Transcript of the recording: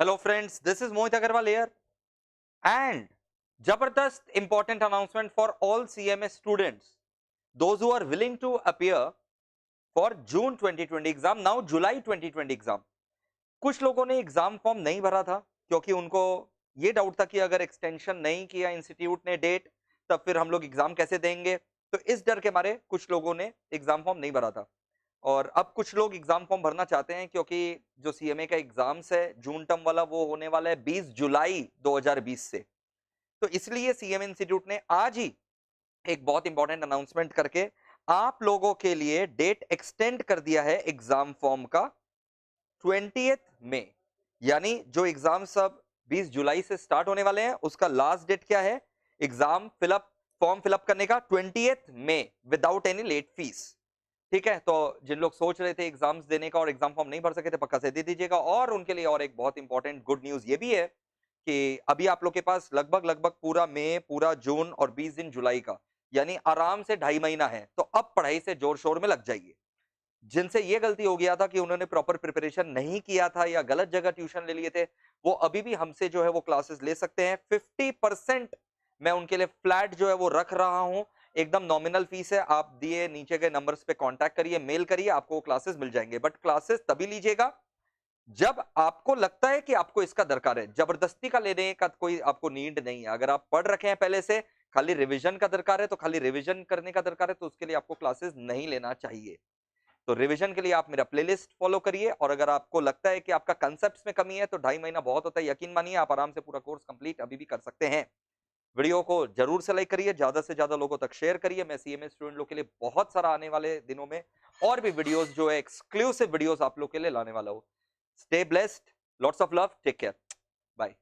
Hello friends, this is Mohit Agarwal here and Jabardast important announcement for all CMS students, those who are willing to appear for June 2020 exam, now July 2020 exam. कुछ लोगों ने exam form नहीं भरा था क्योंकि उनको ये doubt था कि अगर एक्सटेंशन नहीं किया इंस्टीट्यूट ने डेट तब फिर हम लोग एग्जाम कैसे देंगे। तो इस डर के मारे कुछ लोगों ने एग्जाम फॉर्म नहीं भरा था और अब कुछ लोग एग्जाम फॉर्म भरना चाहते हैं क्योंकि जो सीएमए का एग्जाम्स है जून टर्म वाला वो होने वाला है 20 जुलाई 2020 से। तो इसलिए सीएमए इंस्टीट्यूट ने आज ही एक बहुत इंपॉर्टेंट अनाउंसमेंट करके आप लोगों के लिए डेट एक्सटेंड कर दिया है एग्जाम फॉर्म का 20th में। यानी जो एग्जाम सब 20 जुलाई से स्टार्ट होने वाले हैं उसका लास्ट डेट क्या है एग्जाम फिलअप फॉर्म फिलअप करने का 20th मई विदाउट एनी लेट फीस। ठीक है, तो जिन लोग सोच रहे थे एग्जाम्स देने का और एग्जाम फॉर्म नहीं भर सके थे पक्का से दे दीजिएगा। और उनके लिए और एक बहुत इंपॉर्टेंट गुड न्यूज ये भी है कि अभी आप लोग के पास लगभग लगभग पूरा मई पूरा जून और 20 दिन जुलाई का यानी आराम से 2.5 महीना है। तो अब पढ़ाई से जोर शोर में लग जाइए। जिनसे ये गलती हो गया था कि उन्होंने प्रॉपर प्रिपरेशन नहीं किया था या गलत जगह ट्यूशन ले लिए थे वो अभी भी हमसे जो है वो क्लासेस ले सकते हैं। 50% मैं उनके लिए फ्लैट जो है वो रख रहा हूं, एकदम नॉमिनल फीस है। आप दिए नीचे के नंबर्स पे कांटेक्ट करिए, मेल करिए, आपको क्लासेस मिल जाएंगे। बट क्लासेस तभी लीजिएगा जब आपको लगता है कि आपको इसका दरकार है। जबरदस्ती का लेने का कोई आपको नीड नहीं है। अगर आप पढ़ रखे हैं पहले से, खाली रिवीजन का दरकार है तो खाली रिवीजन करने का दरकार है तो उसके लिए आपको क्लासेस नहीं लेना चाहिए। तो रिवीजन के लिए आप मेरा प्लेलिस्ट फॉलो करिए और अगर आपको लगता है कि आपका कंसेप्ट्स में कमी है तो 2.5 महीना बहुत होता है। यकीन मानिए आप आराम से पूरा कोर्स कंप्लीट अभी भी कर सकते हैं। वीडियो को जरूर से लाइक करिए, ज्यादा से ज्यादा लोगों तक शेयर करिए। मैं सीएमए स्टूडेंट लोग के लिए बहुत सारा आने वाले दिनों में और भी वीडियोस जो है एक्सक्लूसिव वीडियोस आप लोग के लिए लाने वाला हूं। Stay blessed, lots of love, take care, bye.